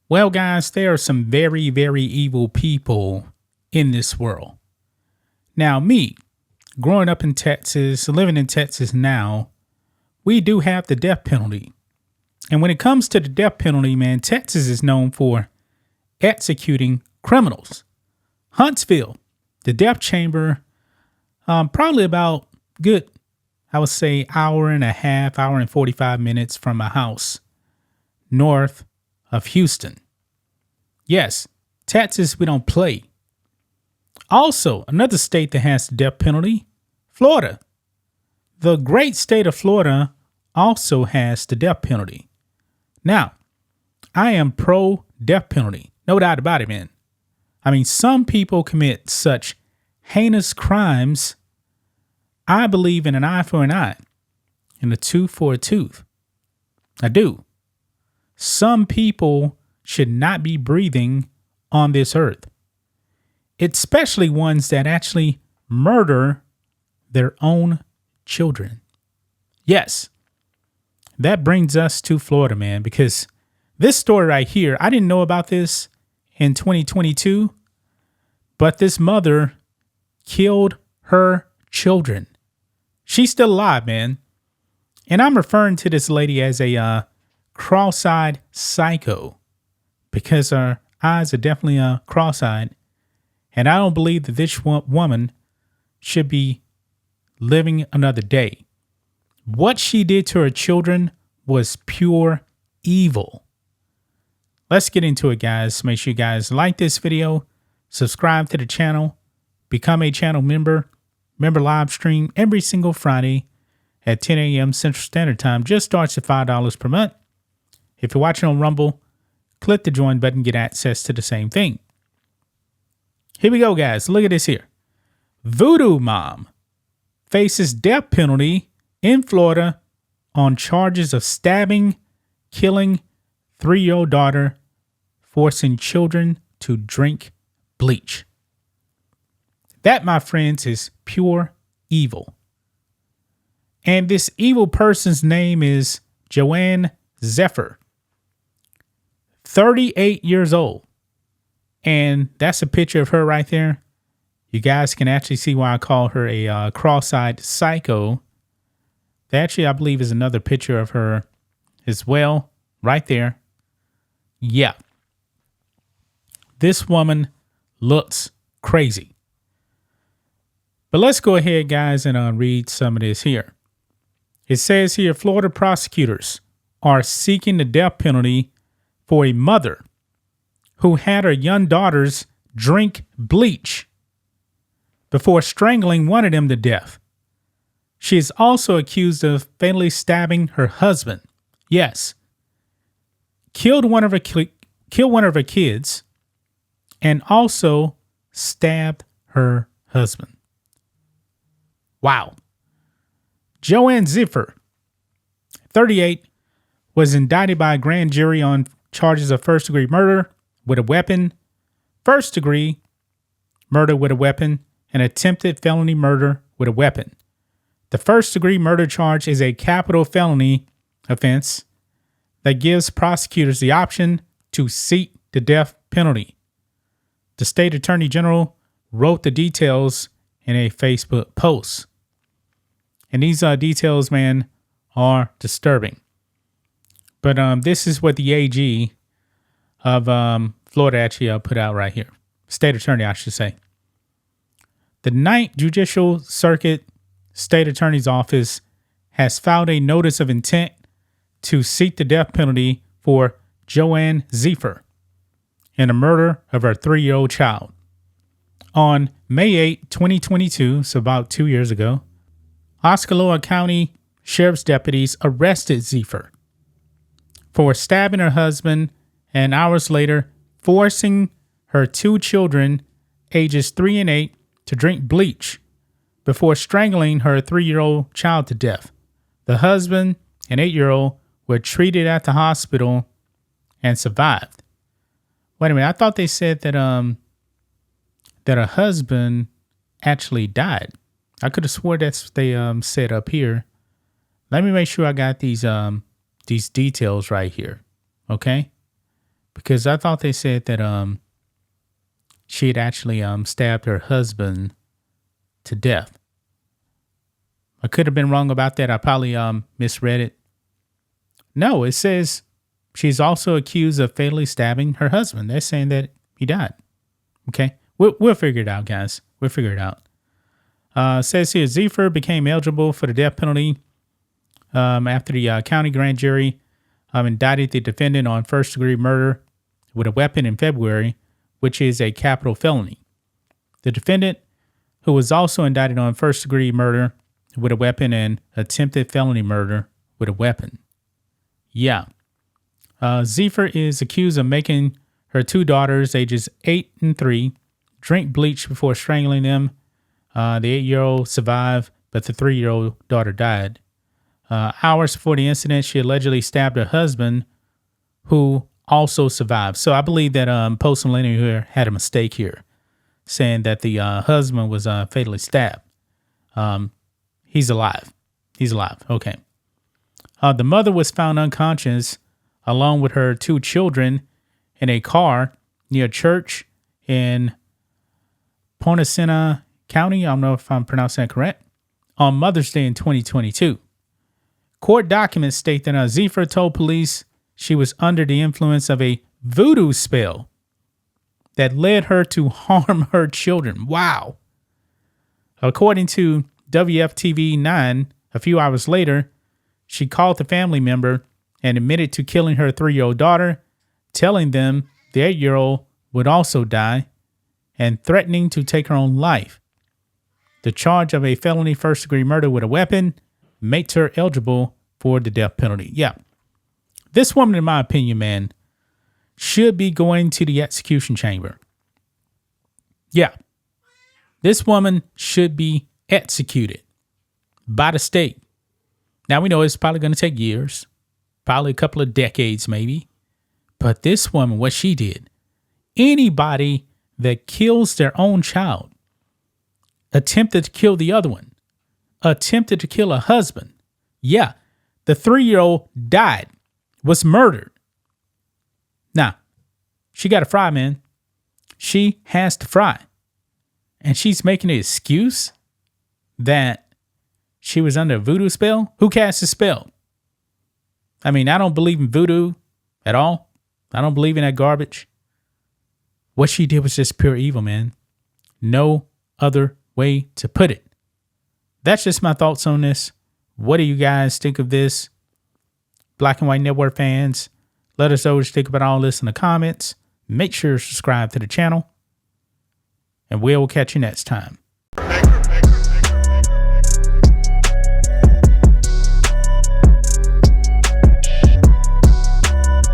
Well, guys, there are some very, very evil people in this world. Now, me, growing up in Texas, living in Texas now, we do have the death penalty. And when it comes to the death penalty, man, Texas is known for executing criminals. Huntsville, the death chamber, probably about good, I would say, hour and 45 minutes from my house, north of Houston. Yes, Texas, we don't play. Also, another state that has the death penalty, Florida. The great state of Florida also has the death penalty. Now, I am pro death penalty. No doubt about it, man. I mean, some people commit such heinous crimes. I believe in an eye for an eye and a tooth for a tooth. I do. Some people should not be breathing on this earth, especially ones that actually murder their own children. Yes, that brings us to Florida, man, because this story right here, I didn't know about this in 2022, but this mother killed her children. She's still alive, man. And I'm referring to this lady as a cross-eyed psycho because her eyes are definitely cross-eyed. And I don't believe that this woman should be living another day. What she did to her children was pure evil. Let's get into it, guys. Make sure you guys like this video, subscribe to the channel, become a channel member. Member live stream every single Friday at 10 a.m. Central Standard Time. Just starts at $5 per month. If you're watching on Rumble, click the join button, get access to the same thing. Here we go, guys. Look at this here. Voodoo mom faces death penalty in Florida on charges of stabbing, killing 3-year-old daughter, forcing children to drink bleach. That, my friends, is pure evil. And this evil person's name is Joanne Zephyr, 38 years old. And that's a picture of her right there. You guys can actually see why I call her a cross-eyed psycho. That actually, I believe, is another picture of her as well, right there. Yeah. This woman looks crazy. But let's go ahead, guys, and read some of this here. It says here, Florida prosecutors are seeking the death penalty for a mother who had her young daughters drink bleach before strangling one of them to death. She is also accused of fatally stabbing her husband. Yes. Killed one of her kids and also stabbed her husband. Wow. Joanne Zephyr, 38, was indicted by a grand jury on charges of first-degree murder with a weapon, first-degree murder with a weapon, and attempted felony murder with a weapon. The first-degree murder charge is a capital felony offense that gives prosecutors the option to seek the death penalty. The state attorney general wrote the details in a Facebook post. And these details, man, are disturbing. But this is what the AG of Florida actually put out right here. State attorney, I should say. The Ninth Judicial Circuit State Attorney's Office has filed a notice of intent to seek the death penalty for Joanne Zephyr in the murder of her 3-year-old child. On May 8, 2022, so about 2 years ago, Osceola County Sheriff's deputies arrested Zephyr for stabbing her husband and hours later forcing her 2 children, ages 3 and 8, to drink bleach before strangling her 3-year-old child to death. The husband and 8-year-old were treated at the hospital and survived. Wait a minute, I thought they said that her husband actually died. I could have swore that's what they said up here. Let me make sure I got these details right here, okay? because I thought they said that she had actually stabbed her husband to death. I could have been wrong about that. I probably misread it. No, it says she's also accused of fatally stabbing her husband. They're saying that he died. Okay, we'll figure it out, guys. We'll figure it out. Says here, Zephyr became eligible for the death penalty after the county grand jury indicted the defendant on first-degree murder with a weapon in February, which is a capital felony. The defendant, who was also indicted on first-degree murder with a weapon and attempted felony murder with a weapon. Yeah. Zephyr is accused of making her two daughters, ages 8 and 3, drink bleach before strangling them. The 8-year-old survived, but the 3-year-old daughter died. Hours before the incident, she allegedly stabbed her husband, who also survived. So I believe that Post Millennium here had a mistake here, saying that the husband was fatally stabbed. He's alive. He's alive. Okay. The mother was found unconscious along with her 2 children in a car near a church in Pontesina County. I don't know if I'm pronouncing that correct. On Mother's Day in 2022. Court documents state that Zephyr told police she was under the influence of a voodoo spell that led her to harm her children. Wow. According to WFTV 9, a few hours later, she called the family member and admitted to killing her 3-year-old daughter, telling them the 8-year-old would also die, and threatening to take her own life. The charge of a felony first-degree murder with a weapon makes her eligible for the death penalty. Yeah. This woman, in my opinion, man, should be going to the execution chamber. Yeah. This woman should be executed by the state. Now, we know it's probably going to take years, probably a couple of decades maybe. But this woman, what she did, anybody that kills their own child, attempted to kill the other one, attempted to kill a husband. Yeah, the 3-year-old died, was murdered. Now, she got to fry, man. She has to fry. And she's making an excuse that she was under a voodoo spell. Who cast the spell? I mean, I don't believe in voodoo at all. I don't believe in that garbage. What she did was just pure evil, man. No other way to put it. That's just my thoughts on this. What do you guys think of this? Black and White Network fans, let us know what you think about all this in the comments. Make sure to subscribe to the channel. And we'll catch you next time.